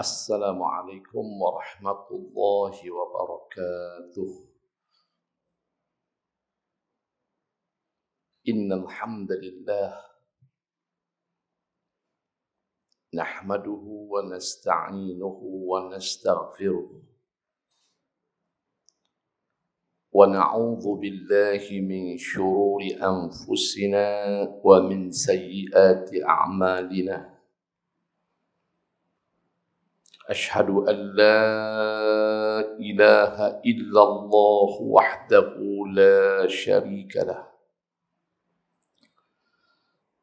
Assalamualaikum warahmatullahi wabarakatuh. Innal hamdalillah nahmaduhu wa nasta'inuhu wa nastaghfiruh wa na'udzu billahi min shururi anfusina wa min sayyiati a'malina. Ashhadu an la ilaha illallah wahdahu la syarika lah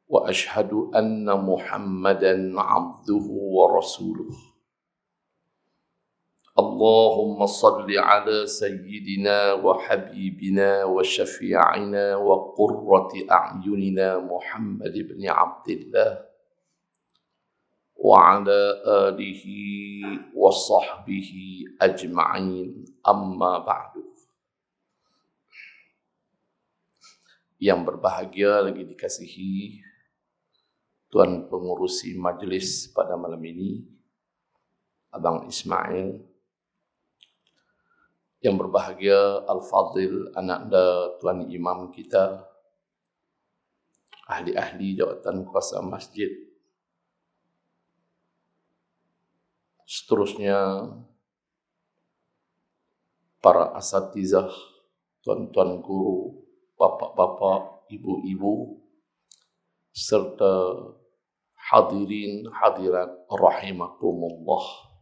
wa ashhadu anna Muhammadan abduhu wa rasuluh. Allahumma salli ala sayyidina wa habibina wa syafi'ina wa qurrati a'yunina Muhammad ibn Abdillah wa ala alihi wa sahbihi ajma'in, amma ba'du. Yang berbahagia lagi dikasihi Tuan Pengurusi Majlis pada malam ini, Abang Ismail. Yang berbahagia Al-Fadhil, ananda Tuan Imam kita, ahli-ahli jawatan kuasa masjid. Seterusnya, para asatizah, tuan-tuan guru, bapak-bapak, ibu-ibu, serta hadirin hadirat rahimakumullah.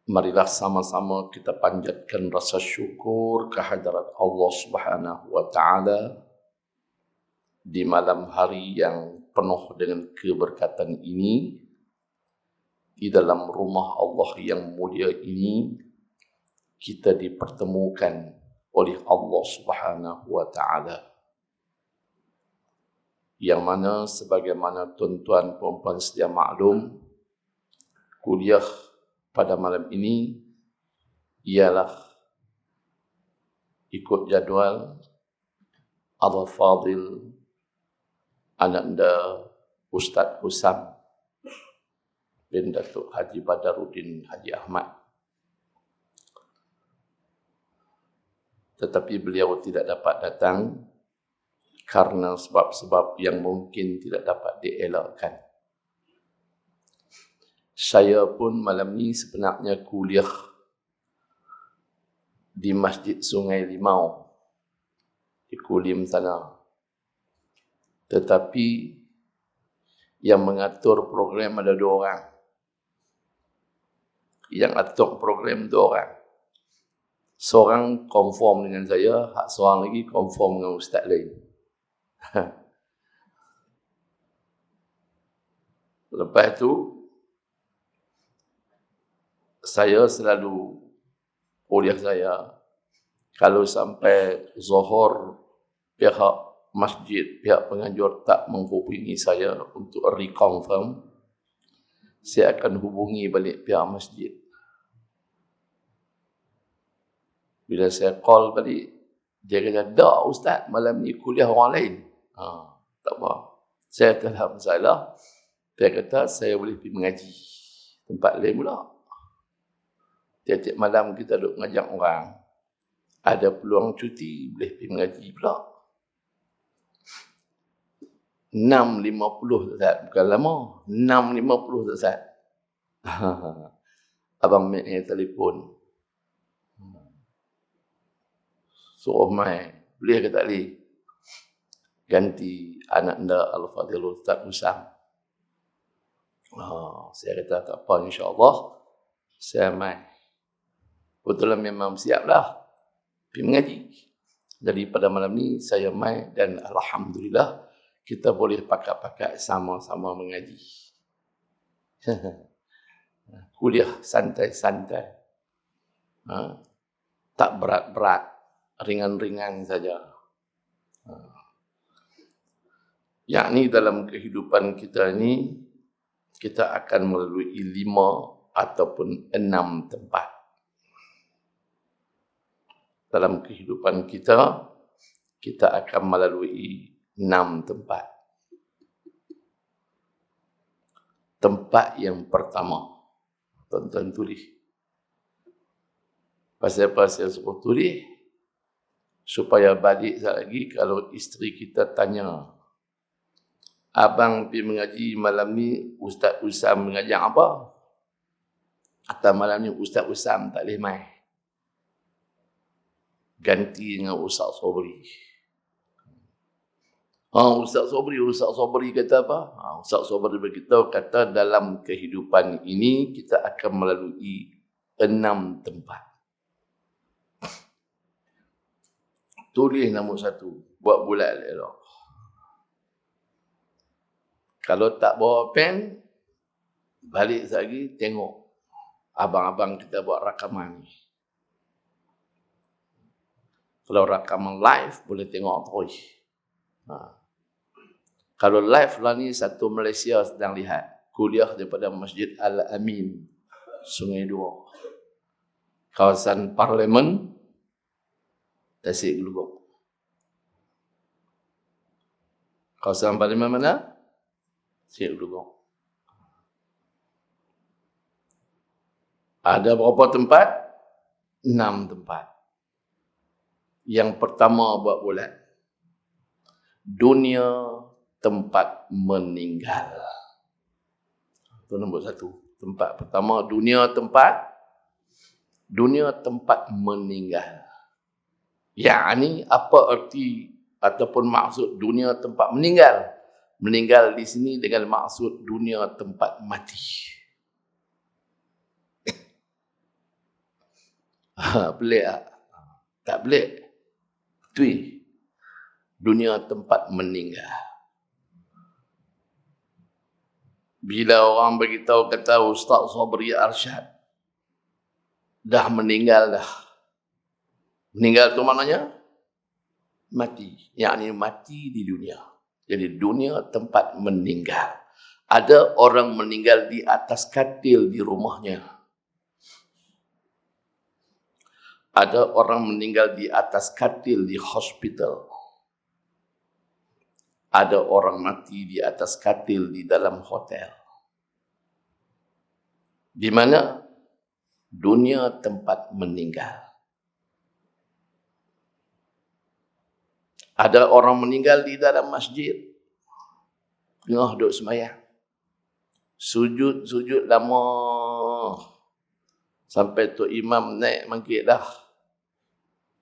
Marilah sama-sama kita panjatkan rasa syukur kehadirat Allah Subhanahu wa taala di malam hari yang penuh dengan keberkatan ini, di dalam rumah Allah yang mulia ini, kita dipertemukan oleh Allah Subhanahu wa taala. Yang mana sebagaimana tuan-tuan puan-puan sedia maklum, kuliah pada malam ini ialah ikut jadual Al-Fadhil ananda Ustaz Husam bin Datuk Haji Badaruddin Haji Ahmad. Tetapi beliau tidak dapat datang karena sebab-sebab yang mungkin tidak dapat dielakkan. Saya pun malam ni sebenarnya kuliah di Masjid Sungai Limau, di Kulim sana. Tetapi yang mengatur program ada 2 orang. Yang atur program 2 orang. Seorang konform dengan saya, seorang lagi konform dengan ustaz lain. Lepas tu, saya selalu kuliah saya, kalau sampai Zuhur pihak masjid, pihak penganjur tak menghubungi saya untuk reconfirm, saya akan hubungi balik pihak masjid. Bila saya call balik, dia kata, "Dak Ustaz, malam ni kuliah orang lain." Tak apa. Saya kata, "Tak masalah." Dia kata, "Saya boleh pergi mengaji tempat lain pula." Tiap-tiap malam kita duduk mengajak orang. Ada peluang cuti, boleh pergi mengaji pula. 6.50 Ustaz, bukan lama. 6.50 Ustaz. Abang Mek yang telefon. Suruh mai. Boleh ke tak boleh? Ganti anak anda Al-Fadhil Ustaz Husam. Saya kata tak apa, insyaAllah saya mai. Betul memang siap dah pergi mengaji. Jadi pada malam ni saya mai dan alhamdulillah kita boleh pakat-pakat sama-sama mengaji. Kuliah santai-santai. Tak berat-berat, ringan-ringan saja. Yakni dalam kehidupan kita ini, kita akan melalui 5 ataupun 6 tempat. Dalam kehidupan kita, kita akan melalui 6 tempat. tempat yang pertama. Tuan-tuan tulis. Pasal apa saya suruh tulis? Supaya balik lagi kalau isteri kita tanya, abang pergi mengaji malam ni, Ustaz Usam mengajar apa? Atau malam ni Ustaz Usam tak boleh mai. Ganti dengan Ustaz Sobri. Ustaz Sobri kata apa? Ustaz Sobri beritahu, kata dalam kehidupan ini kita akan melalui 6 tempat. Tulis nombor 1, buat bulat elok. Kalau tak bawa pen, balik lagi tengok abang-abang kita buat rakaman ni. Kalau rakaman live, boleh tengok terus. Kalau live lah ni, satu Malaysia sedang lihat. Kuliah daripada Masjid Al-Amin, Sungai Dua. Kawasan Parlimen, Tasik Gelugong. Kawasan Parlimen mana? Tasik Gelugong. Ada berapa tempat? 6 tempat. Yang pertama buat bulat. Dunia tempat meninggal. Itu nombor 1. Tempat pertama, dunia tempat meninggal. Yani apa arti ataupun maksud dunia tempat meninggal? Meninggal di sini dengan maksud dunia tempat mati. Pelik tak? Tak pelik. Betul. Dunia tempat meninggal. Bila orang beritahu kata Ustaz Sobri Arsyad dah meninggal dah. Meninggal tu maknanya mati. Yakni mati di dunia. Jadi dunia tempat meninggal. Ada orang meninggal di atas katil di rumahnya. Ada orang meninggal di atas katil di hospital. Ada orang mati di atas katil di dalam hotel. Di mana? Dunia tempat meninggal. Ada orang meninggal di dalam masjid. Tengah duduk sembahyang. Sujud lama. Sampai tu imam naik mangkit dah.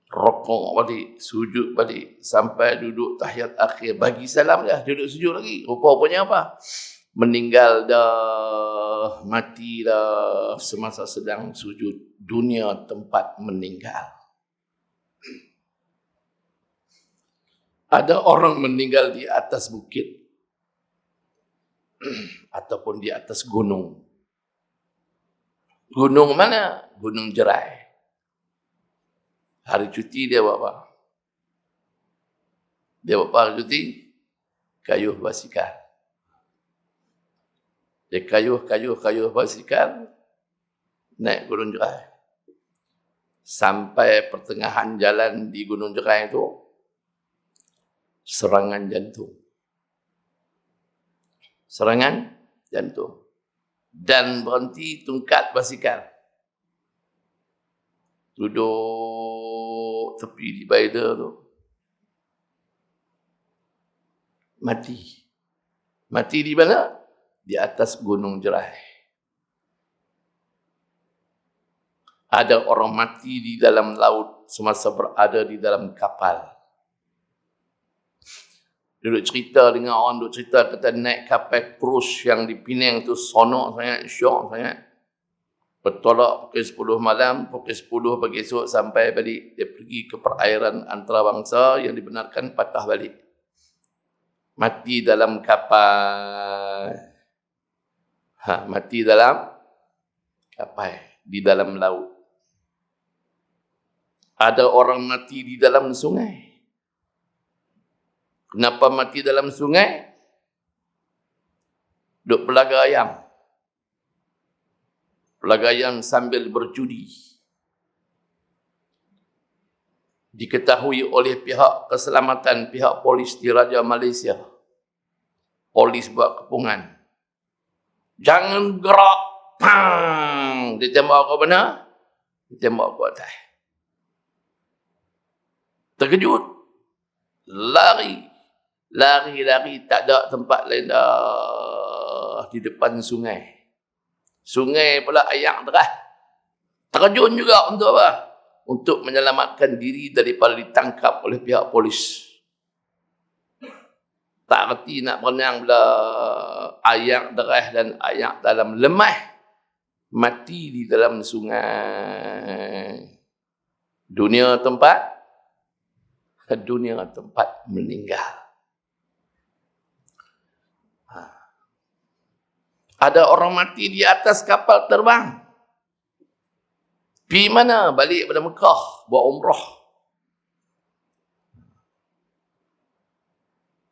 Rokok balik, sujud balik. Sampai duduk tahiyat akhir. Bagi salam dah, duduk sujud lagi. Rupa-rupanya apa? Meninggal dah, mati dah semasa sedang sujud. Dunia tempat meninggal. Ada orang meninggal di atas bukit ataupun di atas gunung. Gunung mana? Gunung Jerai. Hari cuti dia buat apa? Dia buat apa hari cuti? Kayuh basikal. Dia kayuh basikal, naik Gunung Jerai. Sampai pertengahan jalan di Gunung Jerai itu, serangan jantung. Serangan jantung. Dan berhenti tungkat basikal. Duduk tepi divider tu. Mati. Mati di mana? Di atas Gunung Jerai. Ada orang mati di dalam laut semasa berada di dalam kapal. Duduk cerita dengan orang, duduk cerita kata naik kapal cruise yang di Penang tu sonok sangat, syok sangat. Bertolak pukul 10 malam, pukul 10 pagi esok sampai balik. Dia pergi ke perairan antarabangsa yang dibenarkan patah balik. Mati dalam kapal. Mati dalam kapal, di dalam laut. Ada orang mati di dalam sungai. Kenapa mati dalam sungai? Duk pelaga ayam. Pelaga ayam sambil berjudi. Diketahui oleh pihak keselamatan, pihak polis di Raja Malaysia. Polis buat kepungan. Jangan gerak. Pang! Dia tembak ke mana? Dia tembak ke atas. Terkejut. Lari. Lari, tak ada tempat lain dah. Di depan sungai. Sungai pula ayak deras. Terjun juga untuk apa? Untuk menyelamatkan diri daripada ditangkap oleh pihak polis. Tak reti nak berenang bila ayak deras dan ayak dalam lemah. Mati di dalam sungai. Dunia tempat meninggal. Ada orang mati di atas kapal terbang. Pergi mana? Balik pada Mekah, buat umrah.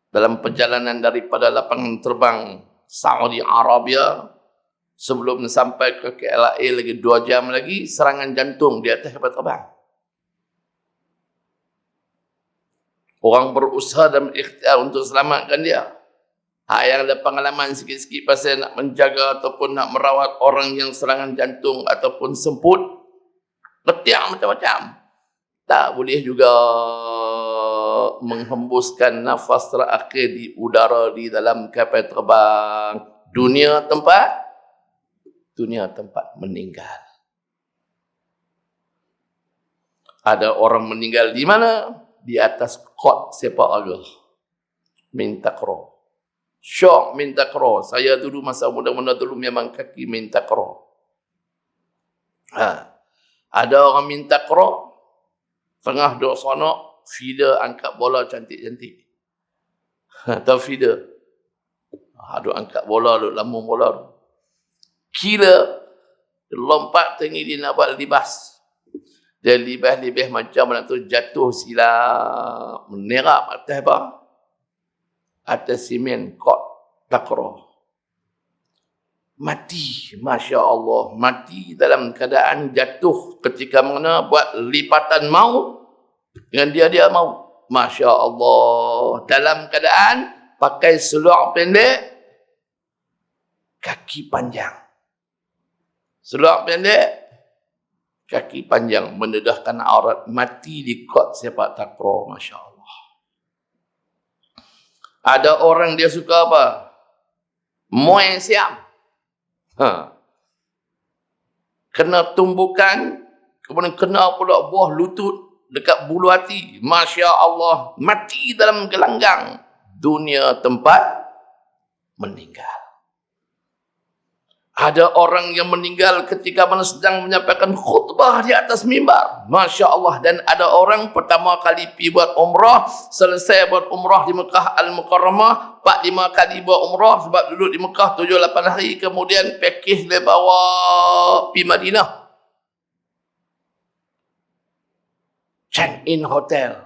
Dalam perjalanan daripada lapangan terbang Saudi Arabia, sebelum sampai ke KLA lagi 2 jam lagi, serangan jantung di atas kapal terbang. Orang berusaha dan berikhtiar untuk selamatkan dia. Yang ada pengalaman sikit-sikit pasal nak menjaga ataupun nak merawat orang yang serangan jantung ataupun semput, petiang macam-macam. Tak boleh juga menghembuskan nafas terakhir di udara di dalam kapal terbang. Dunia tempat meninggal. Ada orang meninggal di mana? Di atas kot sepak raga. Minta kro. Syok minta kro. Saya dulu masa muda-muda dulu memang kaki minta kro. Ada orang minta kro. Tengah duduk sonok, feeder angkat bola cantik-cantik. Tahu feeder? Duduk angkat bola, duduk lambung bola. Kira, lompat tinggi dia nak buat libas. Dia libas-libas macam mana tu jatuh silap. Menerap atas apa? Atas simen kot takro. Mati, Masya Allah. Mati dalam keadaan jatuh ketika mana buat lipatan maut dengan dia maut. Masya Allah. Dalam keadaan pakai seluar pendek, kaki panjang. Seluar pendek, kaki panjang, mendedahkan aurat, mati di kot sepak takraw. Masya Allah. Ada orang dia suka apa? Muay siam. Kena tumbukan, kemudian kena pula buah lutut dekat bulu hati. Masya Allah. Mati dalam gelanggang. Dunia tempat meninggal. Ada orang yang meninggal ketika mana sedang menyampaikan khutbah di atas mimbar. Masya Allah. Dan ada orang pertama kali pergi buat umrah, selesai buat umrah di Mekah Al-Mukarramah, 4-5 kali buat umrah sebab duduk di Mekah 7-8 hari, kemudian pakej dia bawa pergi Madinah. Check-in hotel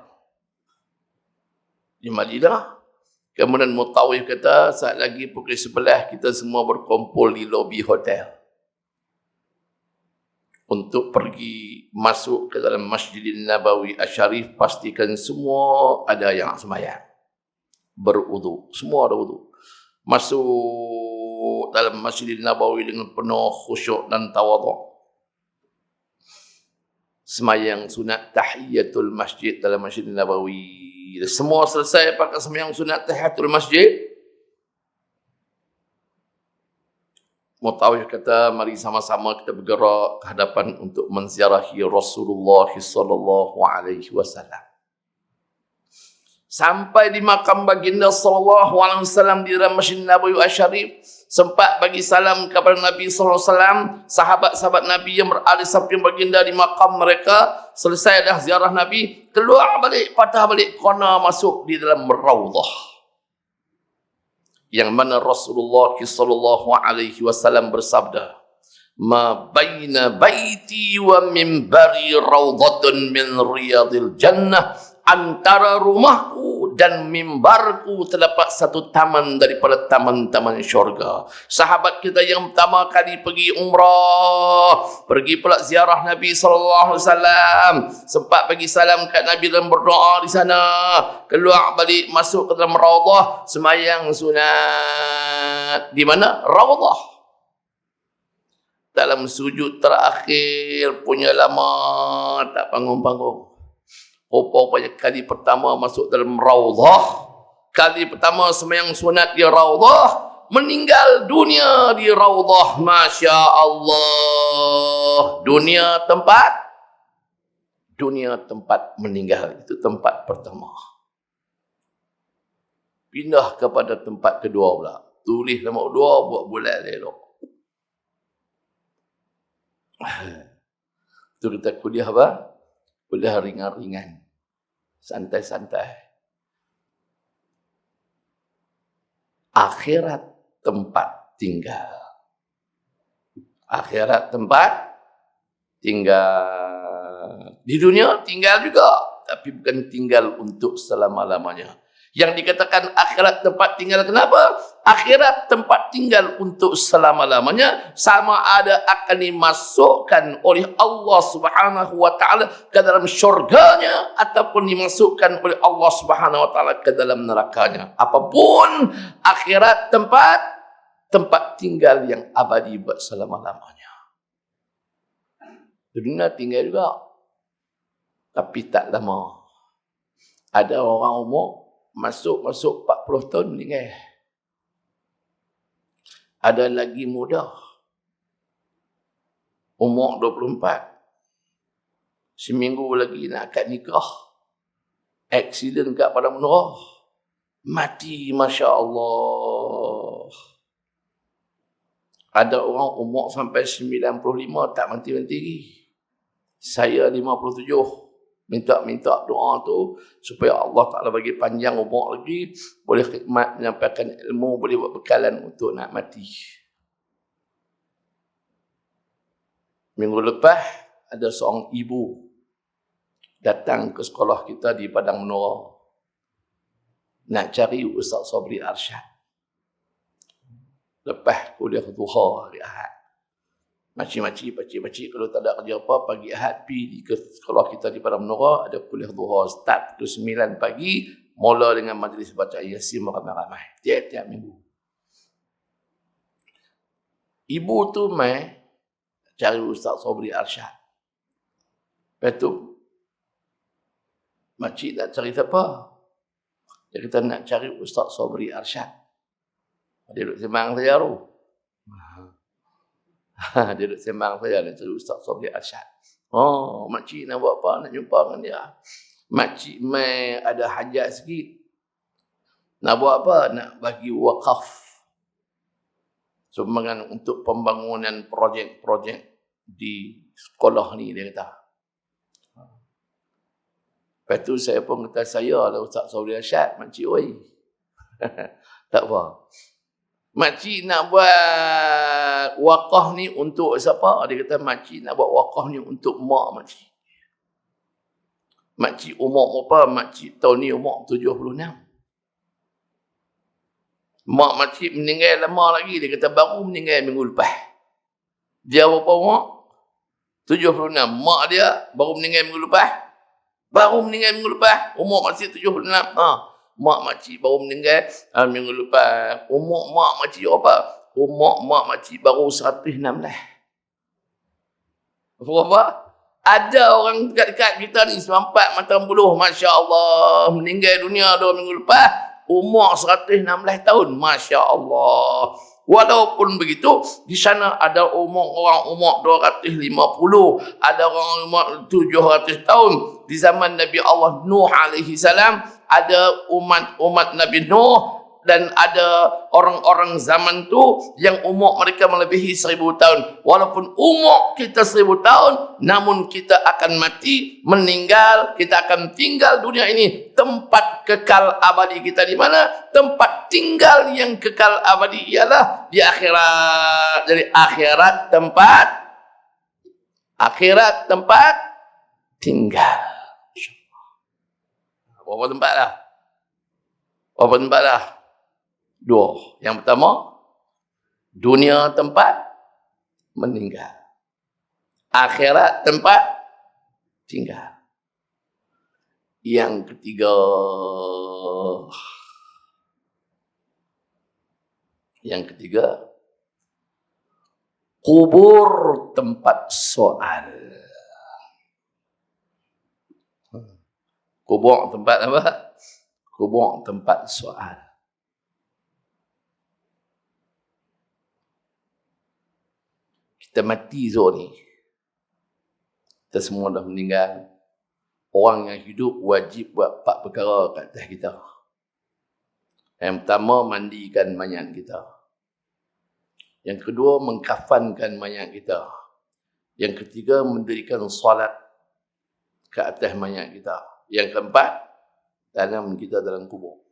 di Madinah. Kemudian Mutawif kata, saat lagi pukul 11 kita semua berkumpul di lobi hotel untuk pergi masuk ke dalam Masjidil Nabawi Asy-Syarif. Pastikan semua ada yang sembahyang, berwudu, semua ada wudu. Masuk dalam Masjidil Nabawi dengan penuh khusyuk dan tawaduk. Sembahyang sunat tahiyatul masjid dalam Masjidil Nabawi. Semua selesai pakai sembahyang sunat tahiyatul masjid. Mutawif kata, mari sama-sama kita bergerak ke hadapan untuk menziarahi Rasulullah sallallahu alaihi wasallam. Sampai di makam baginda sallallahu alaihi wasallam di dalam Masjid Nabawi Asy-Syarif, sempat bagi salam kepada Nabi sallallahu alaihi wasallam, sahabat-sahabat Nabi yang berada di samping baginda di makam mereka. Selesai dah ziarah Nabi, keluar balik, patah balik, kena masuk di dalam Raudhah. Yang mana Rasulullah sallallahu alaihi wasallam bersabda, "Ma baina baiti wa minbari raudhatun min riyadil jannah." Antara rumahku dan mimbarku terdapat satu taman daripada taman-taman syurga. Sahabat kita yang pertama kali pergi umrah, pergi pula ziarah Nabi sallallahu alaihi wasallam, sempat bagi salam kat Nabi dan berdoa di sana, keluar balik masuk ke dalam Raudhah, sembahyang sunat. Di mana? Raudhah. dalam sujud terakhir punya lama tak panggung-panggung. Rupanya kali pertama masuk dalam raudhah, kali pertama sembahyang sunat di raudhah, meninggal dunia di raudhah. Masya Allah. Dunia tempat meninggal, itu tempat pertama. Pindah kepada tempat kedua pula. Tulis nombor 2, buat bulat elok. Itu kita kuliah apa? Kuliah ringan-ringan. Santai-santai. Akhirat tempat tinggal. Akhirat tempat tinggal. Di dunia tinggal juga, tapi bukan tinggal untuk selama-lamanya. Yang dikatakan akhirat tempat tinggal, kenapa? Akhirat tempat tinggal untuk selama-lamanya, sama ada akan dimasukkan oleh Allah Subhanahu wa taala ke dalam syurganya ataupun dimasukkan oleh Allah Subhanahu wa taala ke dalam nerakanya. Apapun, akhirat tempat tinggal yang abadi buat selama-lamanya. Dunia tinggal juga, tapi tak lama. Ada orang umur masuk 40 tahun meninggal. Ada lagi muda, umur 24, seminggu lagi nak akad nikah, aksiden kat padang menara, mati. Masya Allah. Ada orang umur sampai 95 tak mati-mati lagi. Saya 57. Minta doa tu supaya Allah Ta'ala bagi panjang umur lagi, boleh khidmat, menyampaikan ilmu, boleh buat bekalan untuk nak mati. Minggu lepas ada seorang ibu datang ke sekolah kita di Padang Menara nak cari Ustaz Sabri Arsyad. Lepas kuliah duha hari Ahad, Makcik-makcik kalau tak ada kerja apa, pagi Ahad pergi ke sekolah kita di Padang Menara, ada kuliah duha start pukul 9 pagi, mula dengan majlis baca Yasin ramai-ramai tiap-tiap minggu. Ibu tu mai cari Ustaz Sabri Arsyad. Lepas tu makcik nak cari siapa? Dia kata nak cari Ustaz Sabri Arsyad. Dia duduk sembang saja tu. Dia duduk sembang saya nak cari Ustaz Sabri Arsyad. Oh, makcik nak buat apa? Nak jumpa dengan dia. Makcik mai ada hajat sikit. Nak buat apa? Nak bagi wakaf sumbangan untuk pembangunan projek-projek di sekolah ni, dia kata. Lepas tu saya pun kata, saya lah Ustaz Sabri Arsyad, makcik oi. Tak apa. Makcik nak buat wakaf ni untuk siapa? Dia kata, makcik nak buat wakaf ni untuk mak makcik. Makcik umur berapa? Makcik tahun ni umur 76. Mak makcik meninggal lama lagi. Dia kata, baru meninggal minggu lepas. Dia berapa umur? 76. Mak dia baru meninggal minggu lepas. Umur makcik 76. Mak makcik baru meninggal minggu lepas. Umur mak makcik apa? Umur mak makcik baru 116. Berapa? Ada orang dekat-dekat kita ni 94 matang buluh, Masya Allah, meninggal dunia 2 minggu lepas, umur 116 tahun. Masya Allah. Walaupun begitu, di sana ada orang umur 250, ada orang umur 700 tahun. Di zaman Nabi Allah Nuh alaihi salam, ada umat Nabi Nuh, dan ada orang-orang zaman tu yang umur mereka melebihi 1000 tahun. Walaupun umur kita 1000 tahun, namun kita akan mati, meninggal, kita akan tinggal dunia ini. Tempat kekal abadi kita di mana? Tempat tinggal yang kekal abadi ialah di akhirat. Jadi akhirat tempat tinggal. Berapa tempat lah? 2. Yang pertama, dunia tempat meninggal. Akhirat tempat tinggal. Yang ketiga, kubur tempat soal. Kubur tempat apa? Kubur tempat soal. Kita mati esok ni, kita semua dah meninggal. Orang yang hidup wajib buat 4 perkara kat atas kita. Yang pertama, mandikan mayat kita. Yang kedua, mengkafankan mayat kita. Yang ketiga, mendirikan solat ke atas mayat kita. Yang keempat, tanam kita dalam kubur.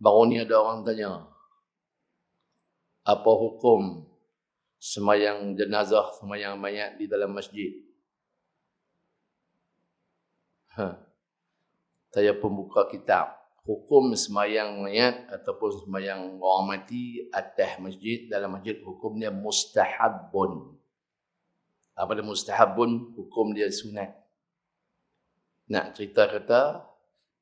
Baru ni ada orang tanya, apa hukum semayang jenazah, semayang mayat di dalam masjid? Saya pembuka kitab. Hukum semayang mayat ataupun semayang orang mati atas masjid, dalam masjid, hukum dia mustahabun. Apa dia mustahabun? Hukum dia sunat. Nak cerita kata,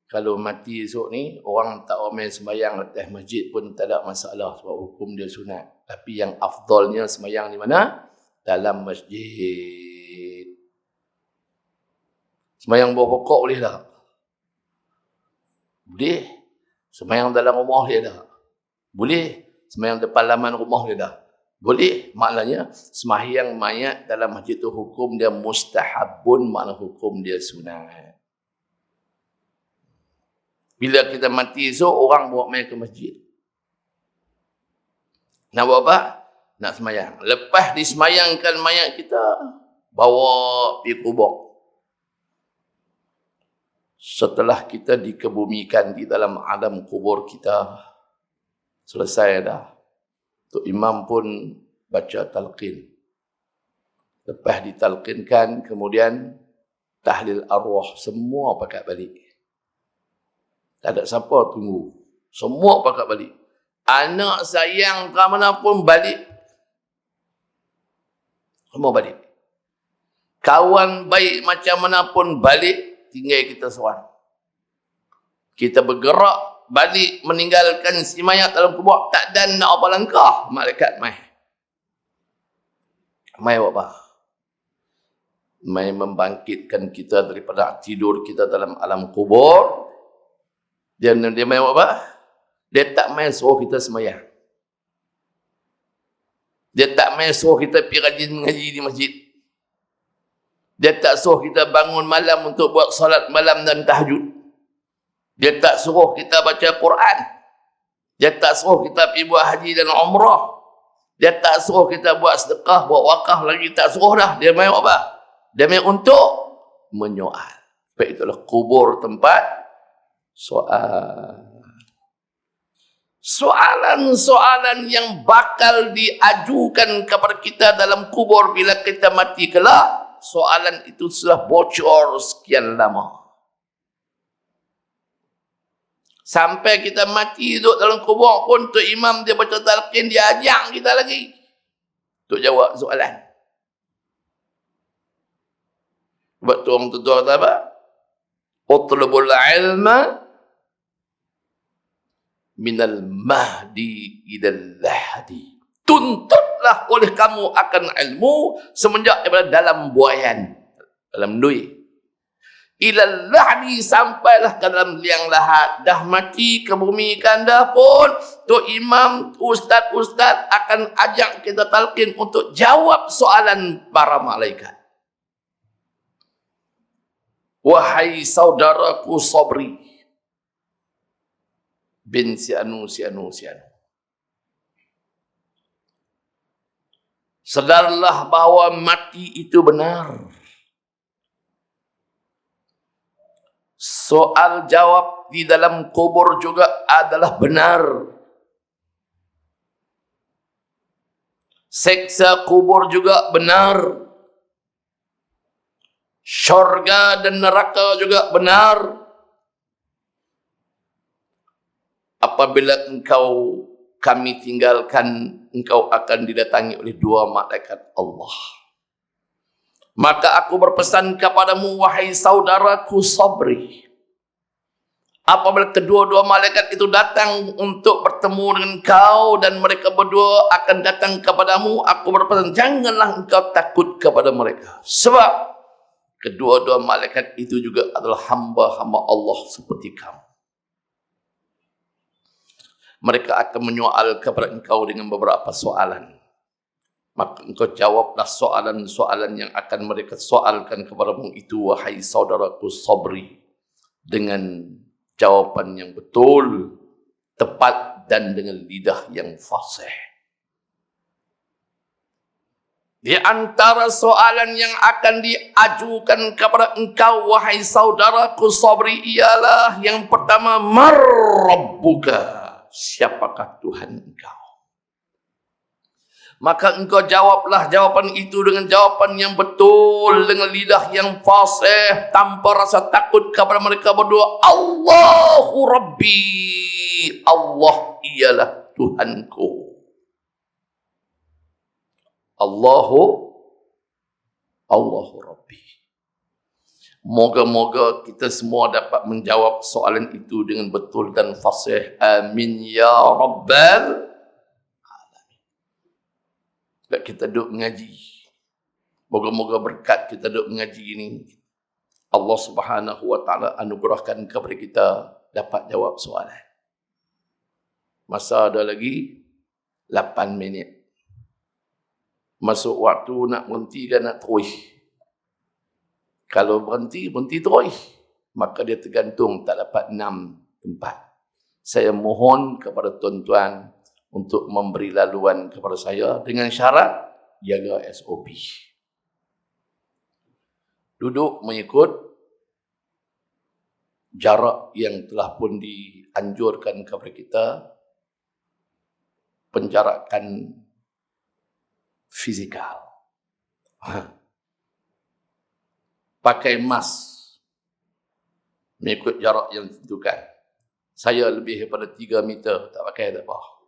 kalau mati esok ni, orang tak ramai semayang atas masjid pun tak ada masalah sebab hukum dia sunat. Tapi yang afdalnya semayang di mana? Dalam masjid. Semayang bawah pokok boleh tak? Boleh. Semayang dalam rumah boleh tak? Boleh. Semayang depan laman rumah boleh tak? Boleh. Maknanya, semayang mayat dalam masjid tu hukum dia mustahabun, makna hukum dia sunat. Bila kita mati esok, orang bawa main ke masjid. Nak buat apa? Nak semayang. Lepas disemayangkan mayat kita, bawa pergi kubur. Setelah kita dikebumikan di dalam alam kubur kita, selesai dah. Tok Imam pun baca talqin. Lepas ditalqinkan, kemudian tahlil arwah, semua pakat balik. Tak ada siapa tunggu. Semua pakat balik. Anak sayang ke mana pun balik. Semua balik. Kawan baik macam mana pun balik. Tinggal kita seorang. Kita bergerak balik meninggalkan si mayat dalam kubur. Tak ada nak apa langkah. Malaikat mai. Mai buat apa? Mai membangkitkan kita daripada tidur kita dalam alam kubur. Dia mai buat apa? Dia tak mai suruh kita semayang. Dia tak mai suruh kita pergi rajin mengaji di masjid. Dia tak suruh kita bangun malam untuk buat salat malam dan tahajud. Dia tak suruh kita baca Quran. Dia tak suruh kita pergi buat haji dan umrah. Dia tak suruh kita buat sedekah, buat wakaf lagi. Tak suruh dah. Dia main apa? Dia main untuk menyoal. Sebab itulah kubur tempat soal. Soalan-soalan yang bakal diajukan kepada kita dalam kubur bila kita mati kelak. Soalan itu sudah bocor sekian lama. Sampai kita mati duduk dalam kubur pun Tok Imam dia baca talqin, dia ajak kita lagi untuk jawab soalan. Sebab tu orang tu kata apa? Utlubul ilma minal mahdi idal lahdi. Tuntutlah oleh kamu akan ilmu semenjak daripada dalam buayan, dalam dui. Ilal lahdi, sampailah ke dalam liang lahat. Dah mati ke bumi kanda pun, Tok Imam, ustaz-ustaz akan ajak kita talqin untuk jawab soalan para malaikat. Wahai saudaraku Sabri bin sianu. Sedarlah bahawa mati itu benar. Soal jawab di dalam kubur juga adalah benar. Seksa kubur juga benar. Syurga dan neraka juga benar. Apabila engkau kami tinggalkan, engkau akan didatangi oleh 2 malaikat Allah. Maka aku berpesan kepadamu, wahai saudaraku Sabri, Apabila kedua-dua malaikat itu datang untuk bertemu dengan kau dan mereka berdua akan datang kepadamu, aku berpesan, janganlah engkau takut kepada mereka. Sebab kedua-dua malaikat itu juga adalah hamba-hamba Allah seperti kamu. Mereka akan menyoal kepada engkau dengan beberapa soalan. Maka engkau jawablah soalan-soalan yang akan mereka soalkan kepadamu itu, wahai saudaraku Sabri, dengan jawapan yang betul, tepat dan dengan lidah yang fasih. Di antara soalan yang akan diajukan kepada engkau, wahai saudaraku Sabri, ialah yang pertama, man rabbuka, siapakah Tuhan engkau? Maka engkau jawablah jawapan itu dengan jawapan yang betul, dengan lidah yang fasih, tanpa rasa takut kepada mereka berdua. Allahu Rabbi, Allah ialah Tuhanku. Allahu Rabbi. Moga-moga kita semua dapat menjawab soalan itu dengan betul dan fasih. Amin ya Rabbal. Kita duduk mengaji. Moga-moga berkat kita duduk mengaji ini, Allah Subhanahu wa taala anugerahkan kepada kita dapat jawab soalan. Masa ada lagi 8 minit. Masuk waktu nak berhenti dan nak terus. Kalau berhenti terus. Maka dia tergantung, tak dapat 6 tempat. Saya mohon kepada tuan-tuan untuk memberi laluan kepada saya dengan syarat jaga SOP. Duduk mengikut jarak yang telah pun dianjurkan kepada kita, penjarakan fizikal. Pakai mask mengikut jarak yang ditentukan. Saya lebih daripada 3 meter tak pakai tak apa.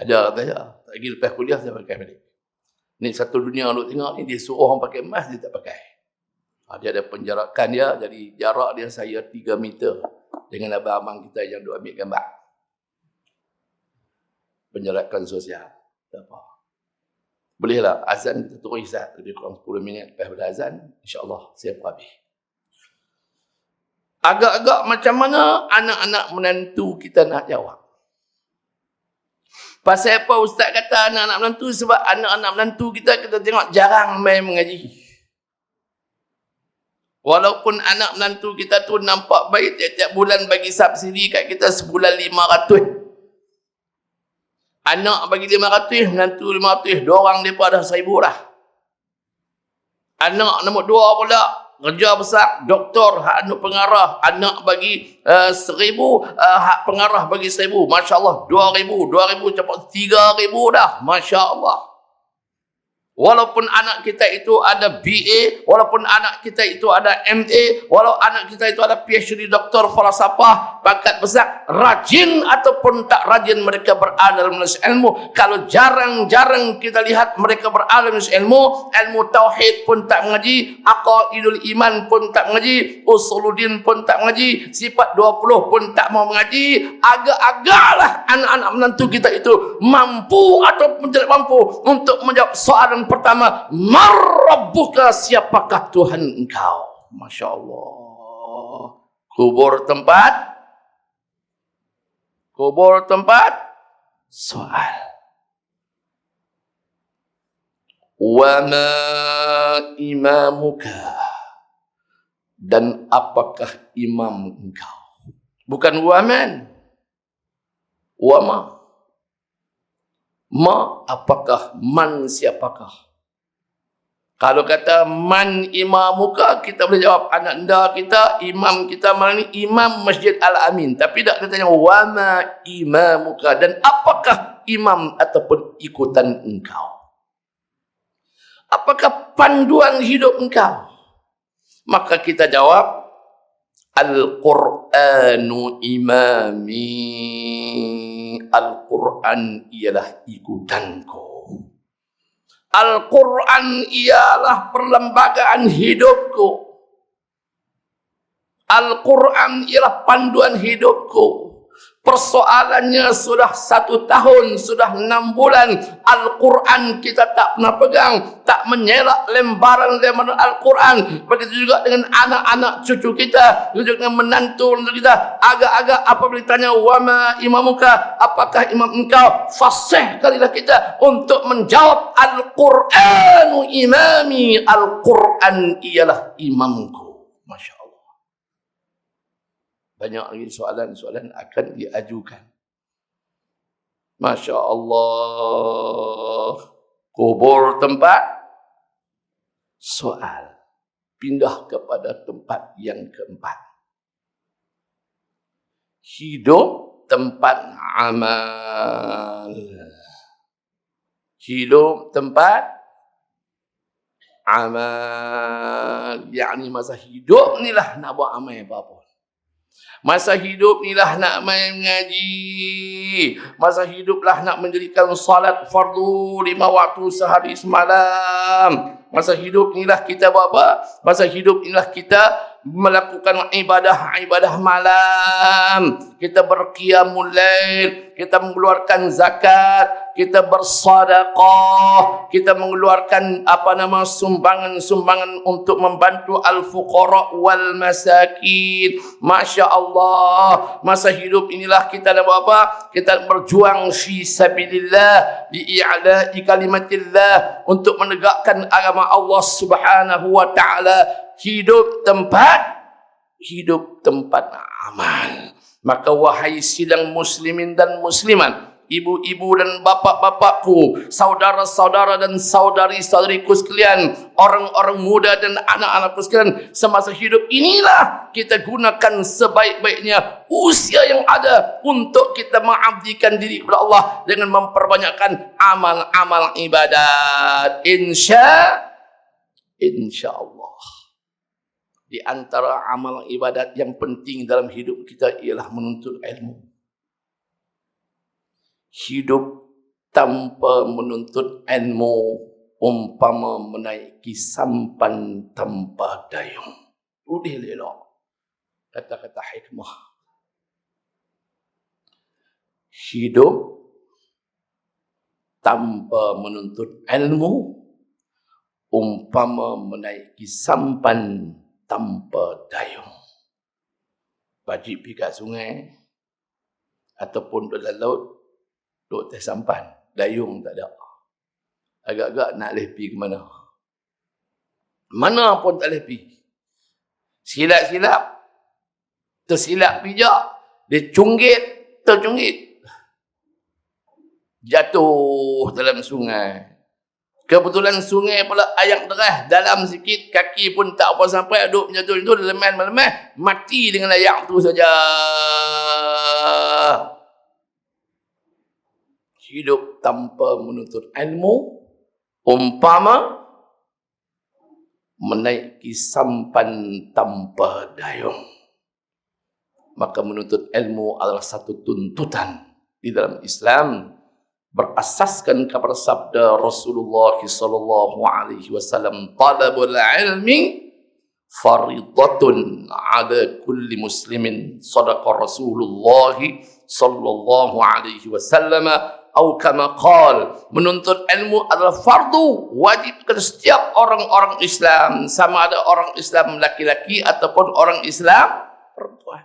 Ada katanya, lagi lepas kuliah saya pakai balik. Ni satu dunia duk tengok ni, dia suruh orang pakai mask, dia tak pakai. Dia ada penjarakan dia, jadi jarak dia saya 3 meter dengan abang-abang kita yang duk ambil gambar. Penjarakan sosial. Tak apa. Bolehlah azan kita terus lebih kurang 10 minit lepas pada azan, insya-Allah saya habis. Agak-agak macam mana anak-anak menantu kita nak jawab? Pasal apa Ustaz kata anak-anak menantu? Sebab anak-anak menantu kita tengok jarang main mengaji. Walaupun anak menantu kita tu nampak baik, tiap-tiap bulan bagi subsidi kat kita sebulan 500. Anak bagi 500, menantu 500. Dua orang mereka dah 1,000 dah. Anak nombor 2 pula, kerja besar, doktor, hak anu pengarah, anak bagi 1,000, hak pengarah bagi 1,000. Masya Allah, 2,000 cepat 3,000 dah. Masya Allah. Walaupun anak kita itu ada BA, walaupun anak kita itu ada MA, walau anak kita itu ada PhD, doktor falsafah, pangkat besar, rajin ataupun tak rajin mereka berada dalam ilmu. Kalau jarang-jarang kita lihat mereka berada dalam ilmu tauhid pun tak mengaji, aqaidul iman pun tak mengaji, usuluddin pun tak mengaji, sifat 20 pun tak mau mengaji. Agak-agaklah anak-anak menantu kita itu mampu ataupun tidak mampu untuk menjawab soalan pertama, man rabbuka, siapakah Tuhan engkau? Masya Allah. Kubur tempat soal. Wa ma imamuka, dan apakah imam engkau? Bukan waman. Wama. Ma, apakah? Man, siapakah? Kalau kata man imamuka, kita boleh jawab anak anda kita, imam kita mana ni? Imam Masjid Al-Amin. Tapi tak katanya wama imamuka, dan apakah imam ataupun ikutan engkau? Apakah panduan hidup engkau? Maka kita jawab, Al-Quranu imami. Al-Quran ialah ikutanku. Al-Quran ialah perlembagaan hidupku. Al-Quran ialah panduan hidupku. Persoalannya sudah 1 tahun, sudah 6 bulan, Al-Quran kita tak pernah pegang, tak menyelak lembaran-lembaran Al-Quran. Begitu juga dengan anak-anak cucu kita, begitu dengan menantu kita. Agak-agak apabila ditanya, wama imamuka, apakah imam engkau? Fasih kalilah kita untuk menjawab, Al-Quranu imami, Al-Quran ialah imamku. Masya Allah. Banyak lagi soalan-soalan akan diajukan. Masya Allah. Kubur tempat soal. Pindah kepada tempat yang keempat. Hidup tempat amal. Hidup tempat amal. Yakni masa hidup inilah nak buat amal apa-apa. Masa hidup inilah nak main mengaji. Masa hiduplah nak mendirikan salat fardu 5 waktu sehari semalam. Masa hidup inilah kita buat apa? Masa hidup inilah kita melakukan ibadah malam. Kita berqiyamul lail, kita mengeluarkan zakat, kita bersedekah, kita mengeluarkan sumbangan-sumbangan untuk membantu al-fuqara wal masakin. Masya Allah, masa hidup inilah kita nak buat apa? Kita berjuang fi sabilillah, bi'i'la'i kalimatillah, untuk menegakkan agama Allah Subhanahu wa taala. Hidup tempat amal. Maka wahai sidang muslimin dan muslimat, ibu-ibu dan bapak-bapakku, saudara-saudara dan saudari-saudariku sekalian, orang-orang muda dan anak-anakku sekalian, semasa hidup inilah kita gunakan sebaik-baiknya usia yang ada untuk kita mengabdikan diri kepada Allah dengan memperbanyakkan amal-amal ibadat. Insya Allah. Di antara amal ibadat yang penting dalam hidup kita ialah menuntut ilmu. Hidup tanpa menuntut ilmu umpama menaiki sampan tanpa dayung. Udah lelok. Kata-kata hikmah. Hidup tanpa menuntut ilmu umpama menaiki sampan tanpa dayung. Wajib pergi kat sungai ataupun dalam laut, duduk atas sampan, dayung tak ada. Agak-agak nak pergi ke mana? Mana pun tak boleh pergi. Silap-silap, tersilap pijak, dia tercunggit, jatuh dalam sungai. Kebetulan sungai pula air deras dalam sikit, kaki pun tak apa sampai, duduk jatuh itu, lemah-lemah, mati dengan air tu saja. Hidup tanpa menuntut ilmu umpama menaiki sampan tanpa dayung. Maka menuntut ilmu adalah satu tuntutan di dalam Islam, berasaskan kepada sabda Rasulullah sallallahu alaihi wasallam, talabul ilmi faridatun ala kulli muslimin, sadaqa Rasulullah sallallahu alaihi wasallam, atau kama qala, menuntut ilmu adalah fardu wajib kepada setiap orang-orang Islam, sama ada orang Islam laki-laki ataupun orang Islam perempuan.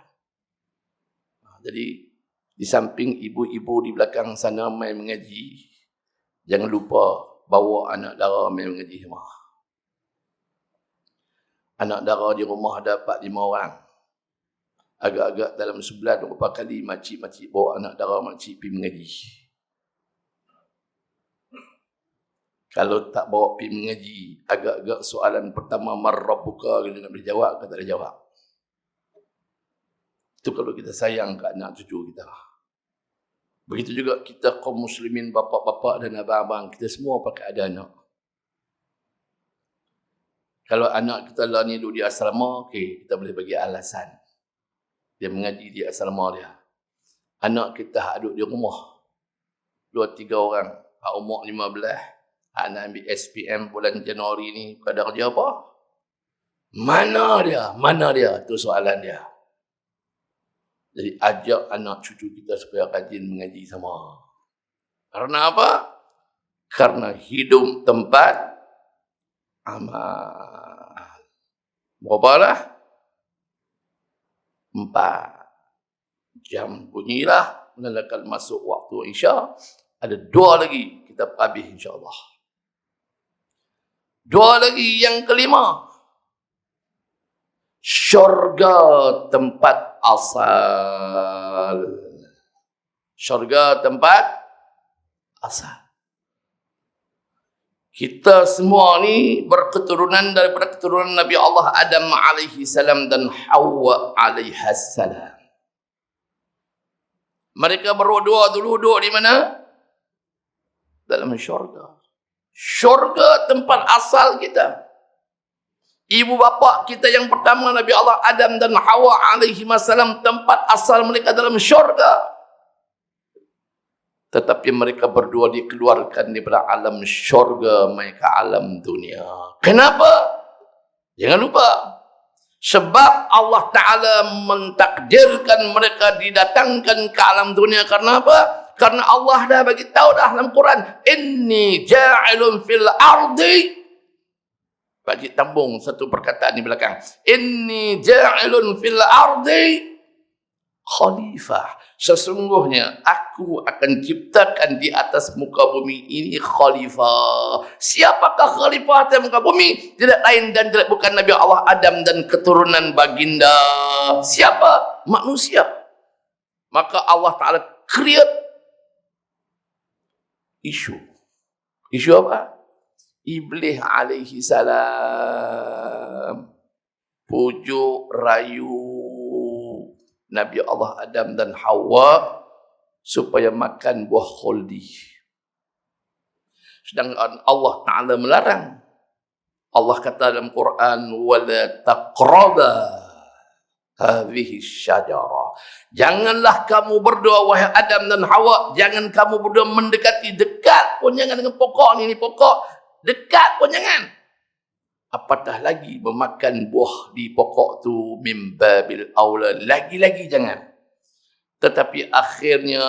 Jadi di samping ibu-ibu di belakang sana main mengaji, jangan lupa bawa anak dara main mengaji rumah. Anak dara di rumah dapat 5 orang. Agak-agak dalam sebulan beberapa kali makcik-makcik bawa anak dara makcik pergi mengaji. Kalau tak bawa pergi mengaji, agak-agak soalan pertama marrabbuka, kita nak boleh jawab ke tak boleh jawab. Itu kalau kita sayang ke anak cucu kita. Begitu juga kita kaum muslimin, bapak-bapak dan abang-abang, kita semua pakai ada anak. Kalau anak kita lah ni duduk di asrama, okey, kita boleh bagi alasan. Dia mengaji di asrama dia. Anak kita duduk di rumah, 2-3 orang, umur 15, anak ambil SPM bulan Januari ni, kau ada kerja apa? Mana dia? Mana dia? Itu soalan dia. Jadi ajak anak cucu kita supaya rajin mengaji sama. Karena apa? Karena hidup tempat amal. Berapa lah? 4 jam bunyilah, menandakan masuk waktu Isya. Ada 2 lagi kita habis insya-Allah. 2 lagi, yang kelima. Syurga tempat asal. Syurga tempat asal. Kita semua ni berketurunan daripada keturunan Nabi Allah Adam alaihi salam dan Hawa alaihi salam. Mereka berdua dulu duduk di mana? Dalam syurga. Syurga tempat asal kita. Ibu bapa kita yang pertama Nabi Allah Adam dan Hawa alaihi salam, tempat asal mereka dalam syurga. Tetapi mereka berdua dikeluarkan daripada alam syurga mereka alam dunia. Kenapa? Jangan lupa. Sebab Allah Ta'ala mentakdirkan mereka didatangkan ke alam dunia. Karena apa? Karena Allah dah bagi tahu dah dalam Quran, inni ja'ilun fil ardi. Bagi tambung satu perkataan di belakang. Inni ja'ilun fil ardi khalifah. Sesungguhnya aku akan ciptakan di atas muka bumi ini khalifah. Siapakah khalifah atas muka bumi? Tidak lain dan tidak bukan Nabi Allah Adam dan keturunan baginda. Siapa? Manusia. Maka Allah Ta'ala create isu. Isu apa? Iblis alaihi salam pujuk rayu Nabi Allah Adam dan Hawa supaya makan buah khuldi. Sedangkan Allah Ta'ala melarang. Allah kata dalam Quran, وَلَا تَقْرَبَا هَذِهِ الشَّجَرَةِ. Janganlah kamu berdua, wahai Adam dan Hawa, jangan kamu berdua mendekati, dekat pun jangan dengan pokok ini pokok, dekat pun jangan. Apatah lagi memakan buah di pokok tu, mimbabil aula, lagi-lagi jangan. Tetapi akhirnya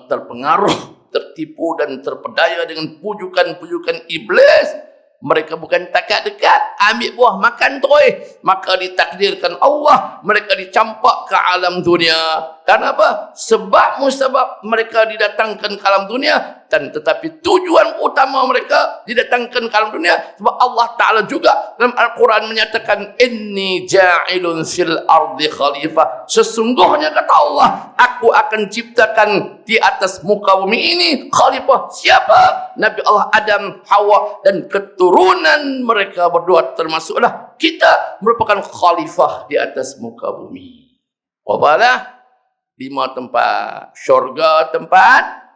terpengaruh, tertipu dan terpedaya dengan pujukan-pujukan iblis. Mereka bukan takat dekat, ambil buah makan terus. Maka ditakdirkan Allah, mereka dicampak ke alam dunia. Kenapa? Sebab musabab mereka didatangkan ke alam dunia. Dan tetapi tujuan utama mereka didatangkan ke alam dunia sebab Allah Ta'ala juga dalam Al-Quran menyatakan, inni ja'ilun fil ardi khalifah. Sesungguhnya kata Allah, aku akan ciptakan di atas muka bumi ini khalifah. Siapa? Nabi Allah Adam, Hawa dan keturunan mereka berdua, termasuklah kita, merupakan khalifah di atas muka bumi. Wabalah 5 tempat. Syurga tempat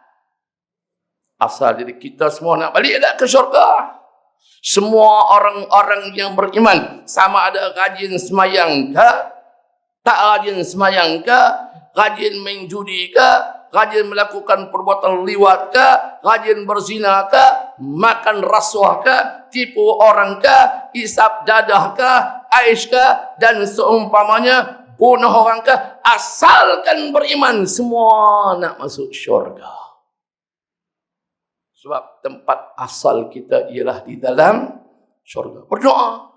asal. Jadi kita semua nak balik tak ke syurga? Semua orang-orang yang beriman, sama ada rajin semayang ke, tak rajin semayang ke, rajin main judi ke, rajin melakukan perbuatan liwat ke, rajin berzina ke, makan rasuah ke, tipu orang ke, isap dadah ke, aish ke, dan seumpamanya, bunuh orang ke, asalkan beriman, semua nak masuk syurga. Sebab tempat asal kita ialah di dalam syurga. Berdoa.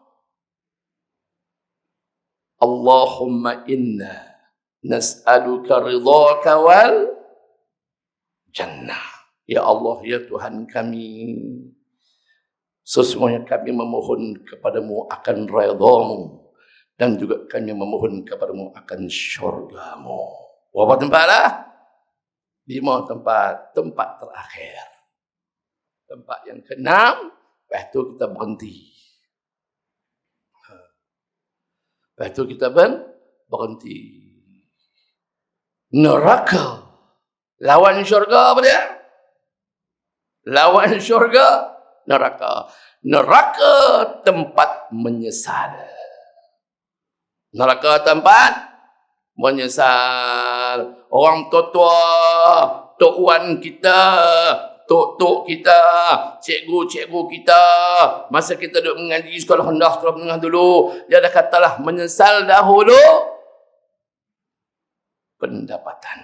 Allahumma inna nas'aluka ridhaka wal jannah. Ya Allah, ya Tuhan kami, sesungguhnya kami memohon kepadamu akan ridhamu dan juga kami memohon kepadamu akan syurgamu. Berapa tempat lah? 5 tempat. Tempat terakhir. Tempat yang ke-6, lepas tu kita berhenti. Lepas tu kita berhenti. Neraka. Lawan syurga apa dia? Lawan syurga, neraka. Neraka tempat menyesal. Neraka tempat menyesal. Orang tua-tua, tok wan kita, tok-tok kita, cikgu-cikgu kita, masa kita duduk mengaji sekolah rendah, sekolah menengah dulu, dia dah katalah menyesal dahulu pendapatan.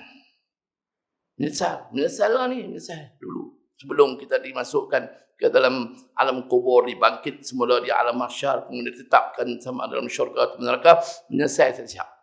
Menyesal lah ni, menyesal dulu. Sebelum kita dimasukkan ke dalam alam kubur, dibangkit semula di alam mahsyar, kemudian ditetapkan sama dalam syurga atau neraka, menyesal siap.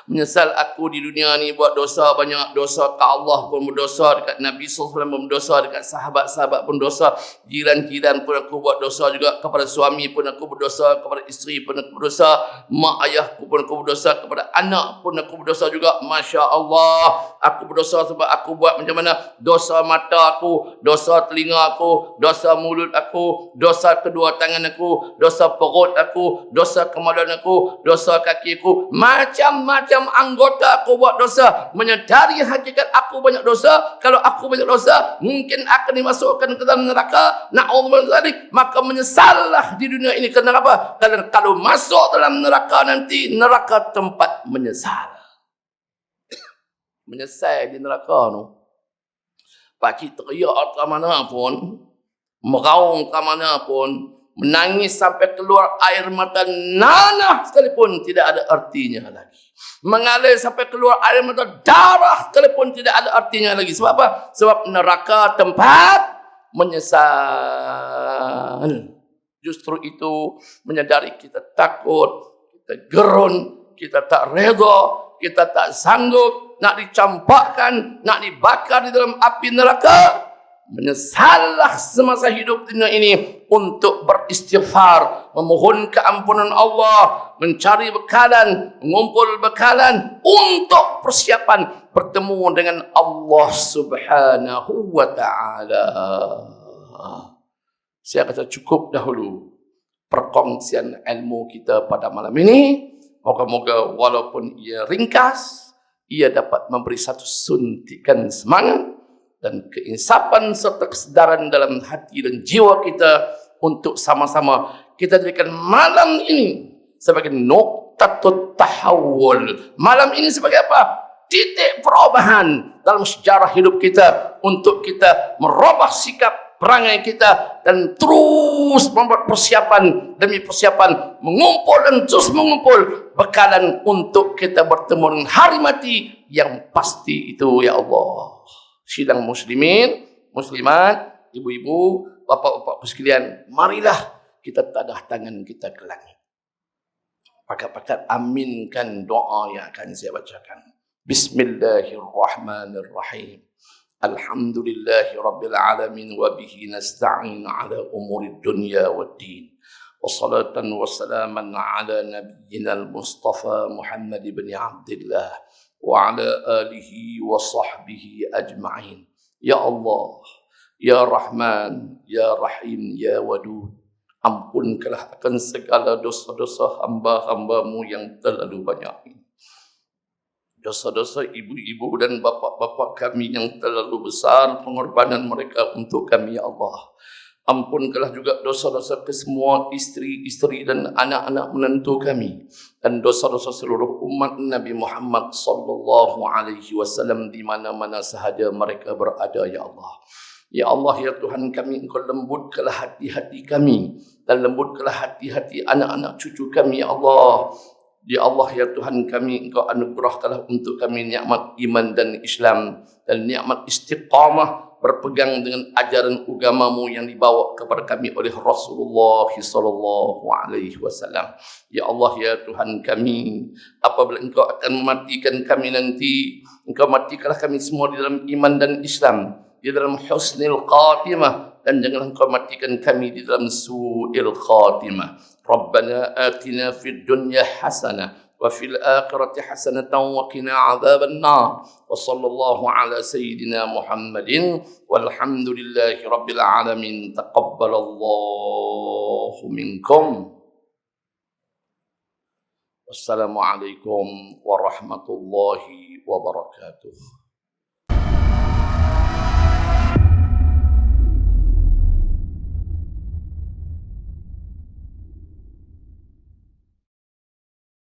Menyesal aku di dunia ni buat dosa banyak, dosa ke Allah pun berdosa, dekat Nabi SAW pun berdosa, dekat sahabat-sahabat pun dosa, jiran-jiran pun aku buat dosa juga, kepada suami pun aku berdosa, kepada isteri pun aku berdosa, mak ayahku pun aku berdosa, kepada anak pun aku berdosa juga. Masya Allah, aku berdosa sebab aku buat macam mana, dosa mata aku, dosa telinga aku, dosa mulut aku, dosa kedua tangan aku, dosa perut aku, dosa kemaluan aku, dosa kaki aku, macam-macam anggota aku buat dosa. Menyedari hakikat aku banyak dosa. Kalau aku banyak dosa, mungkin akan dimasukkan ke dalam neraka. Na'udzubillah min dzalik. Maka menyesallah di dunia ini. Kerana apa? Kerana kalau masuk dalam neraka nanti, neraka tempat menyesal. Menyesal di neraka tu, pakcik teriak ke mana pun, meraung ke mana pun, menangis sampai keluar air mata nanah sekalipun tidak ada artinya lagi. Mengalir sampai keluar air mata darah sekalipun tidak ada artinya lagi. Sebab apa? Sebab neraka tempat menyesal. Justru itu menyadari kita takut, kita gerun, kita tak reda, kita tak sanggup nak dicampakkan, nak dibakar di dalam api neraka. Menyesallah semasa hidup dunia ini untuk beristighfar, memohon keampunan Allah, mencari bekalan, mengumpul bekalan untuk persiapan bertemu dengan Allah Subhanahu wa ta'ala. Saya kata cukup dahulu perkongsian ilmu kita pada malam ini. Moga-moga walaupun ia ringkas, ia dapat memberi satu suntikan semangat dan keinsapan serta kesedaran dalam hati dan jiwa kita untuk sama-sama kita jadikan malam ini sebagai noktatut tahawul. Malam ini sebagai apa? Titik perubahan dalam sejarah hidup kita untuk kita merubah sikap perangai kita dan terus membuat persiapan demi persiapan, mengumpul dan terus mengumpul bekalan untuk kita bertemu dengan hari mati yang pasti itu, ya Allah. Sidang muslimin, muslimat, ibu-ibu, bapak-bapak sekalian, marilah kita tadah tangan kita ke langit. Pakat-pakat aminkan doa yang akan saya bacakan. Bismillahirrahmanirrahim. Alhamdulillahi rabbil alamin wa bihi nasta'in ala umuri dunya waddin. Wassalatan wassalaman ala nabiyyina al-Mustafa Muhammad ibn Abdullah wa ala alihi wa sahbihi ajma'in. Ya Allah, Ya Rahman, Ya Rahim, Ya Wadud, ampunkanlah akan segala dosa-dosa hamba-hambamu yang terlalu banyak ini. Dosa-dosa ibu-ibu dan bapa-bapa kami yang terlalu besar pengorbanan mereka untuk kami, Ya Allah. Ampunkanlah juga dosa-dosa kesemua isteri-isteri dan anak-anak menantu kami, dan dosa-dosa seluruh umat Nabi Muhammad sallallahu alaihi wasallam di mana-mana sahaja mereka berada, ya Allah. Ya Allah, ya Tuhan kami, Engkau lembutkanlah hati-hati kami dan lembutkanlah hati-hati anak-anak cucu kami, ya Allah. Ya Allah, ya Tuhan kami, Engkau anugerahkanlah untuk kami nikmat iman dan Islam dan nikmat istiqamah berpegang dengan ajaran agamamu yang dibawa kepada kami oleh Rasulullah sallallahu alaihi wasallam. Ya Allah, ya Tuhan kami, apabila Engkau akan mematikan kami nanti, Engkau matikanlah kami semua di dalam iman dan Islam, di dalam husnil khatimah, dan janganlah Engkau matikan kami di dalam su'il khatimah. Rabbana atina fid dunya hasanah wa fil akhirati hasanatan wa qina adzaban nar. Wa sallallahu ala sayyidina Muhammadin walhamdulillahi rabbil alamin. Taqabbalallahu minkum. Wassalamualaikum warahmatullahi wabarakatuh.